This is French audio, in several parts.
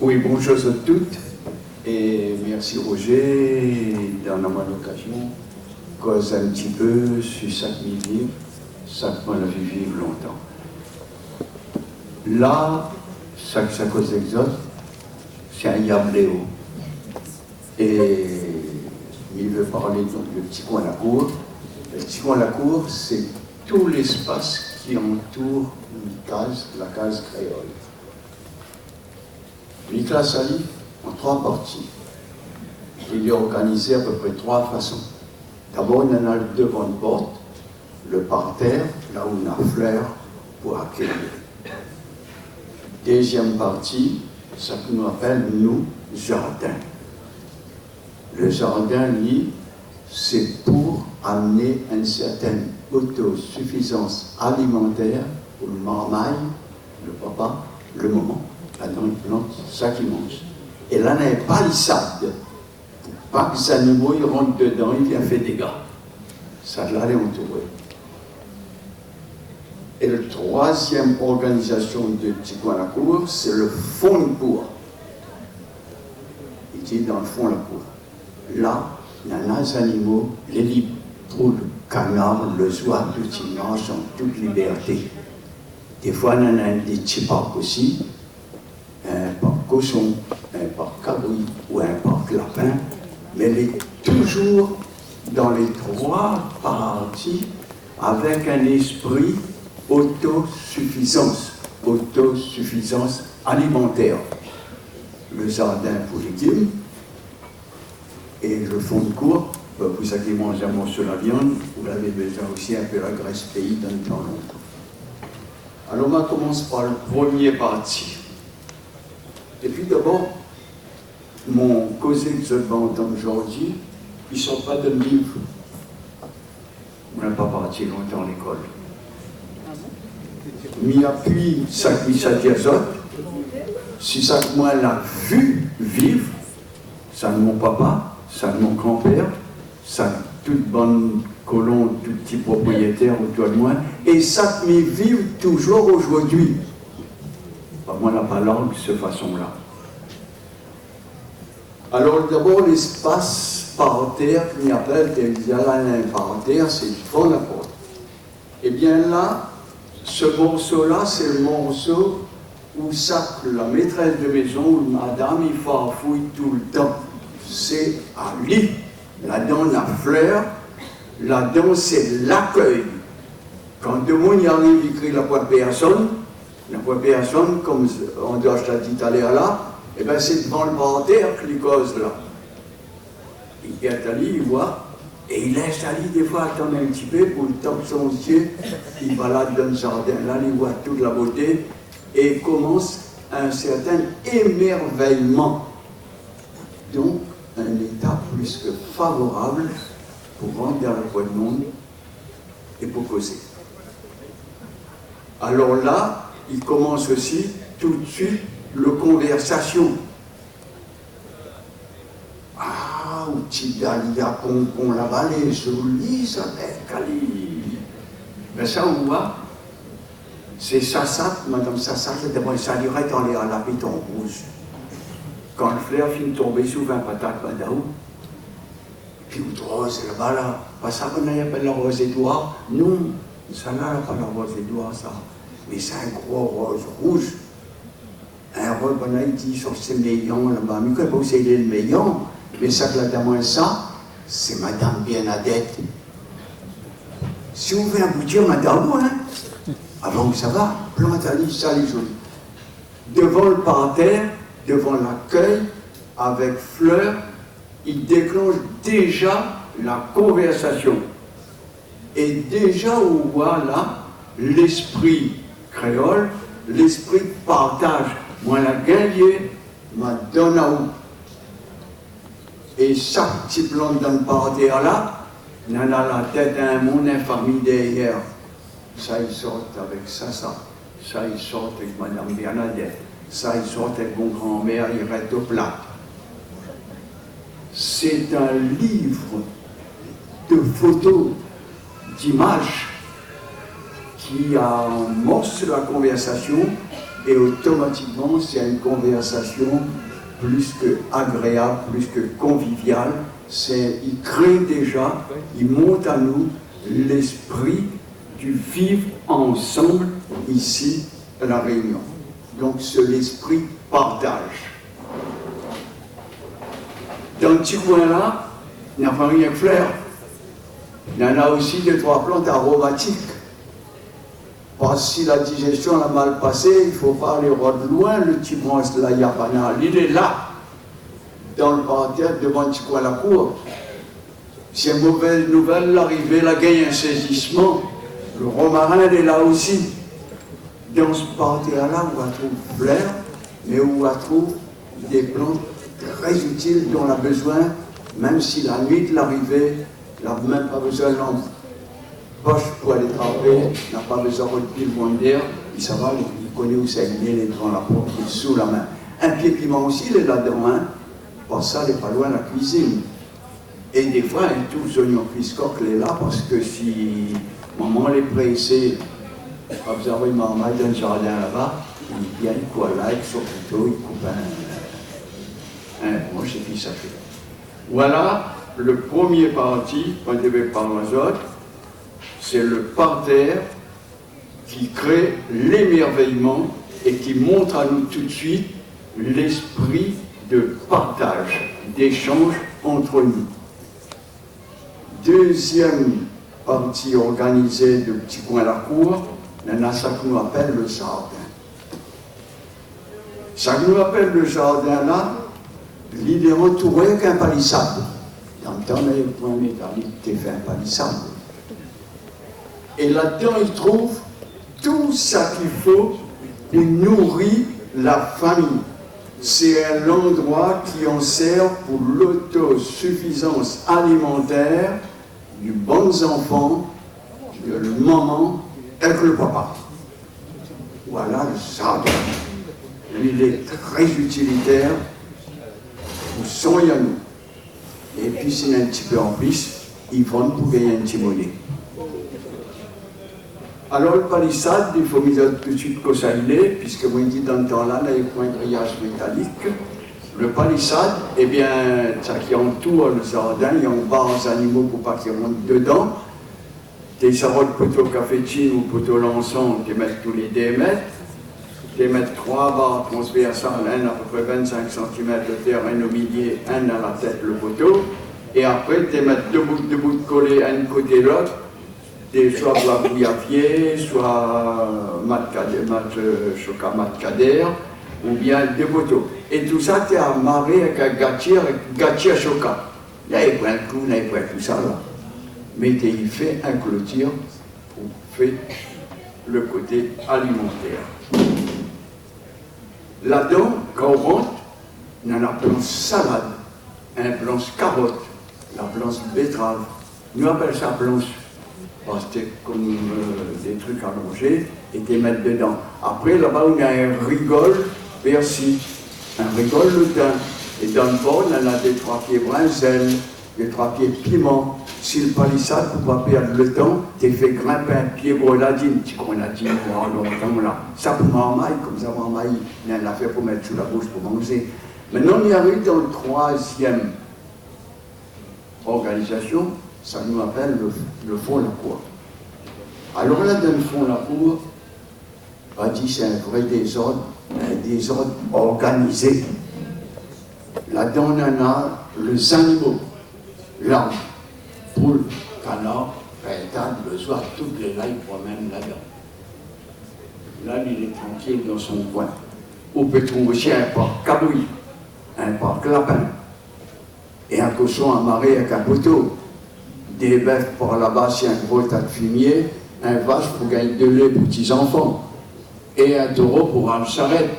Oui, bonjour à toutes et merci Roger d'avoir l'occasion de causer un petit peu sur ça que nous vivons, ça que nous avons vivre longtemps. Là, ça que ça cause d'exode, c'est un yabléo. Et il veut parler donc du petit coin à la cour. Le petit coin à la cour, c'est tout l'espace qui entoure une case, la case créole. Nicolas Salif en 3 parties. Il est organisé à peu près 3 façons. D'abord, on a le devant de porte, le parterre, là où on a fleur pour accueillir. Deuxième partie, ça que nous appelle, nous, jardin. Le jardin, lui, c'est pour amener une certaine autosuffisance alimentaire pour le marmaille, le papa, le maman. Là-dedans, il plante ça qu'il mange. Et là, il n'y a pas palissade. Pour pas que les animaux ils rentrent dedans, il vient faire des dégâts. Ça, là, est entouré. Et la troisième organisation de Petit Coin à la Cour, c'est le fond de cour. Il dit dans le fond de la cour. Là, il y en a des animaux, les poules, le canard, le oie, tout ils mangent en toute liberté. Des fois, il y en a des petits parcs aussi. Un parc cochon, un parc cabri ou un parc lapin, mais elle est toujours dans les 3 parties avec un esprit autosuffisance alimentaire. Le jardin pour les légumes et le fond de cour, pour ça qui mange un morceau de la viande, vous l'avez déjà aussi un peu la graisse pays dans le temps longtemps. Alors on commence par le premier parti. Et puis d'abord, mon causé que je vais entendre aujourd'hui, ils ne sont pas de livre. On n'a pas parti longtemps à l'école. Mais appuie ça qui s'adjazot, si ça que moi l'a vu vivre, ça de mon papa, ça de mon grand-père, ça de toute bonne colon, tout petit propriétaire autour de moi, et ça que m'y vivent toujours aujourd'hui. Moi, on n'a pas langue de cette façon-là. Alors, d'abord, l'espace parterre, qu'on appelle, il y a là un parterre, c'est le fond de la porte. Eh bien là, ce morceau-là, c'est le morceau où ça, la maîtresse de maison, où madame, il farfouille tout le temps. C'est à lui. Là-dedans, la fleur, là-dedans, c'est l'accueil. Quand deux monde y arrive, il crie la voix de personne. La personne, comme on doit l'a dit tout à l'heure là, et bien c'est devant le parterre que les causes là. Il est allé, il voit, et il laisse aller des fois attendre un petit peu pour le temps de son yeux, il balade dans le jardin, là il voit toute la beauté, et il commence un certain émerveillement. Donc, un état plus que favorable pour rentrer dans le coin du monde et pour causer. Alors là, il commence aussi tout de suite le conversation. Ah, ou Tidalia, qu'on la vallée, joli, ça fait Cali. Mais ça, on voit, c'est Sassat, madame Sassat, ça dirait dans les lapitons rouges. Quand le flair finit de tomber sous un patate badaou, puis ou rose, là-bas, là, pas ça qu'on appelle la rose édouard, non, ça n'a pas la rose édouard, ça. Mais c'est un gros rose rouge. Un rose, il dit sur ces meillons là-bas. Mais quand vous savez le meillon, mais ça que là ça, c'est Madame Bernadette. Si vous voulez aboutir, Madame, hein, avant que ça va, plantez ça les jolies. Devant le parterre, devant l'accueil, avec fleurs, il déclenche déjà la conversation. Et déjà, on voit là l'esprit créole, l'esprit de partage. Moi, la gagné, ma donne à où. Et chaque petit plan dans le parterre là, il y en a la tête d'un monde, une famille derrière. Ça, ils sortent avec ça. Ça, ils sortent avec Madame Bernadette. Ça, ils sortent avec mon grand-mère, ils restent au plat. C'est un livre de photos, d'images, qui amorce la conversation et automatiquement c'est une conversation plus que agréable, plus que conviviale. Il crée déjà, il monte à nous l'esprit du vivre ensemble ici à La Réunion. Donc c'est l'esprit partage. Dans ce coin-là, il n'y a pas rien que fleurs. Il y en a aussi 2-3 plantes aromatiques. Parce que si la digestion a mal passé, il ne faut pas aller loin, le petit bronze de la Yapana. Il est là, dans le parterre, devant le petit coin la cour. Si une mauvaise nouvelle, l'arrivée, la gagne un saisissement, le romarin est là aussi. Dans ce parterre-là, on trouve fleurs, mais on trouve des plantes très utiles dont on a besoin, même si la nuit de l'arrivée, on n'a même pas besoin d'un poche pour aller travailler, on n'a pas besoin de pied de d'air, il ça va, il connaît où c'est, il est devant la porte, il est sous la main. Un pied piment aussi, il est là-dedans, hein. Pour ça, il n'est pas loin de la cuisine. Et des fois, tous les oignons fiscoques, il est là, parce que si maman les pressée, vous avez une maman dans le jardin là-bas, il vient quoi là, avec son couteau, il coupe un branche et puis ça fait. Voilà le premier parti, quand je vais par les autres, c'est le parterre qui crée l'émerveillement et qui montre à nous tout de suite l'esprit de partage, d'échange entre nous. Deuxième partie organisée de Petit Coin à la Cour, il y en a ça qu'on appelle le jardin. Ça qu'on appelle le jardin là, il est entouré qu'un palissade. Dans le temps, il y a un point métallique qui fait un palissade. Et là-dedans, il trouve tout ça qu'il faut pour nourrir la famille. C'est un endroit qui en sert pour l'autosuffisance alimentaire du bons enfants, de la maman et le papa. Voilà le jardin. Il est très utilitaire pour son yanou. Et puis, s'il y a un petit peu en plus, ils vendent pour gagner un petit monnaie. Alors, le palissade, il faut mettre tout de suite que ça y est, puisque vous dites dans le temps-là, il y a un grillage métallique. Le palissade, eh bien, ça qui entoure le jardin, il y a un bar aux animaux pour pas qu'ils rentrent dedans. Des sarrots de poteau cafétine ou poteau lançant, tu mets tous les 2 mètres. Tu mets 3 barres transversales, un à peu près 25 cm de terre, un au milieu, un à la tête, le poteau. Et après, tu mets 2 bouts de collés, un côté l'autre. Soit bouillafier, soit chocat matcadaire, ou bien des poteaux. Et tout ça, tu es amarré avec un gâtier à chocat. Là, il prend un clou, là, il prend tout ça là. Mais il fait un clôture pour faire le côté alimentaire. Là-dedans, quand on rentre, il y en a planche salade, un planche carotte, la planche betterave. Nous appelons ça planche. Parce que c'est comme des trucs à manger et les mettre dedans. Après, là-bas, on a un rigole persil, un rigole le thym. Et dans le bord, on a des 3 pieds brinzel, des 3 pieds piment. Si le palissade, pour ne pas perdre le temps, tu fais grimper un pied grenadine. Tu grenadine pour longtemps là. Ça pour marmaille, comme ça, marmaille, il y a une affaire pour mettre sous la bouche pour manger. Maintenant, on y arrive dans le 3e organisation. Ça nous appelle le fond de la cour. Alors là, dans le fond de la cour, on dit c'est un vrai désordre, un désordre organisé. Là-dedans, on en a les animaux, l'âne, poule, canard, pintade, le soir, toutes les là, ils promènent là-dedans. Là, il est tranquille dans son coin. On peut trouver aussi un parc cabouille, un parc lapin, et un cochon amarré avec un poteau. Des bœufs par là-bas, c'est un gros tas de fumier, un vache pour gagner de lait pour petits-enfants, et un taureau pour une charrette.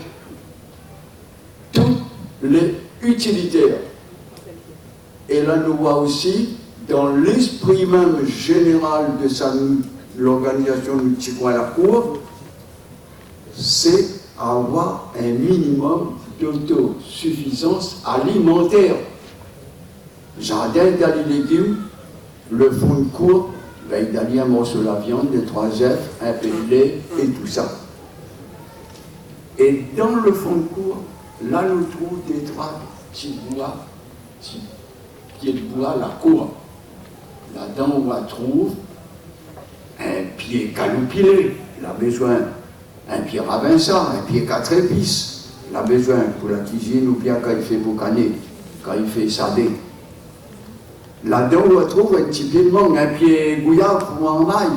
Tous les utilitaires. Et là, nous voit aussi, dans l'esprit même général de l'organisation du Petit Coin à la Cour, c'est avoir un minimum d'autosuffisance alimentaire. Jardin dans les légumes, le fond de cour, ben, il a un morceau de la viande, 2-3 œufs, un peu de lait et tout ça. Et dans le fond de cour, là, nous trouvons des trois petits bois, petits pieds de bois, la cour. Là-dedans, on trouve un pied caloupilé, il a besoin, un pied ravinsant, un pied 4 épices, il a besoin pour la cuisine ou bien quand il fait boucaner, quand il fait sadé. Là-dedans, on trouve un petit pied de mangue, un pied gouillard pour en maille,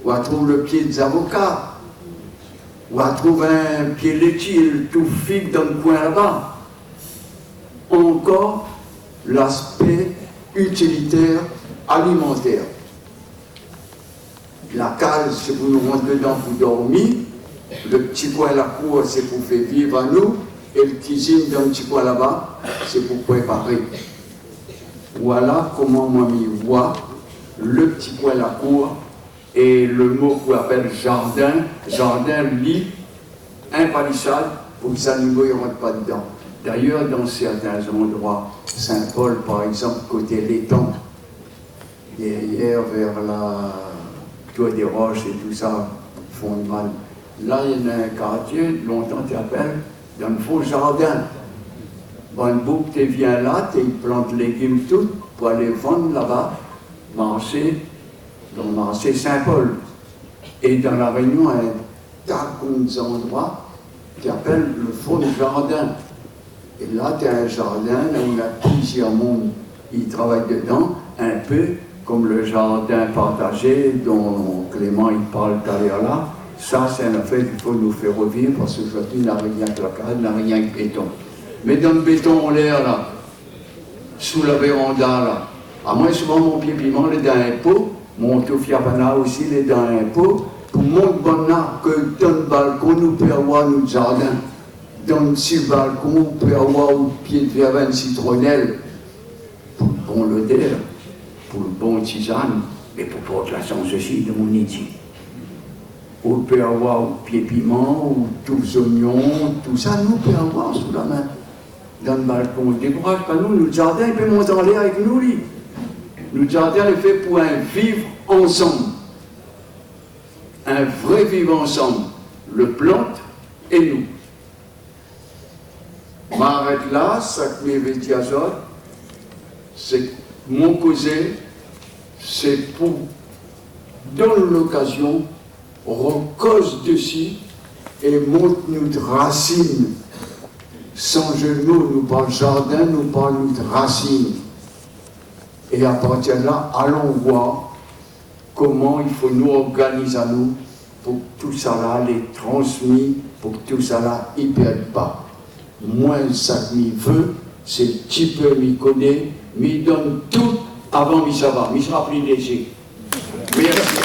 on trouve le pied des avocats, on trouve un pied laitier, tout figue dans le coin là-bas. Encore l'aspect utilitaire alimentaire. La case, c'est pour nous rentrer dedans pour dormir. Le petit coin à la cour, c'est pour faire vivre à nous. Et le cuisine dans le petit coin là-bas, c'est pour préparer. Voilà comment moi m'y vois le petit coin à la cour et le mot qu'on appelle jardin. Jardin, lit, un palissade pour que les animaux ne rentrent pas dedans. D'ailleurs, dans certains endroits, Saint-Paul par exemple, côté l'étang, derrière vers la Tour des Roches et tout ça, font de mal. Là, il y a un quartier, longtemps tu appelles, dans le faux jardin. Bon, bout tu viens là, tu plantes légumes tout pour aller vendre là-bas, marché, dans le marché Saint-Paul. Et dans la Réunion, un tas d'endroits qui appellent le faux jardin. Et là, tu as un jardin, là où il y a plusieurs mondes, ils travaillent dedans, un peu comme le jardin partagé dont Clément il parle tout à l'heure là. Ça, c'est un affaire qu'il faut nous faire revivre parce que aujourd'hui, il n'a rien que la case, il n'a rien que béton. Mais dans le béton en l'air, là, sous la véranda, là, à moi, souvent, mon pied piment, il est dans un pot, mon tofiapana aussi, il est dans un pot, pour mon bonheur, que dans le balcon, nous pouvons avoir notre jardin. Dans le petit balcon, on peut avoir au pied de verveine citronnelle, pour le bon l'odeur, pour le bon tisane, mais pour porter la sens aussi de mon idée. On peut avoir au pied piment, ou tous les oignons, tout ça, nous peut avoir sous la main. Dans le balcon, on ne décourage pas nous, notre jardin, il peut monter en l'air avec nous, lui. Notre jardin est fait pour un vivre ensemble. Un vrai vivre ensemble. Le plante et nous. Je m'arrête là, ça que mes vétiazot, c'est mon cousin, c'est pour donner l'occasion, recose dessus et montre notre racine. Sans jeu de mots, nous parle jardin, nous parle notre racine. Et à partir de là, allons voir comment il faut nous organiser à nous pour que tout ça là les transmis, pour que tout ça là ne perde pas. Moi, ça que m'y veut, c'est petit peu m'y connaît, m'y donne tout avant m'y savoir. M'y sera plus léger. Merci.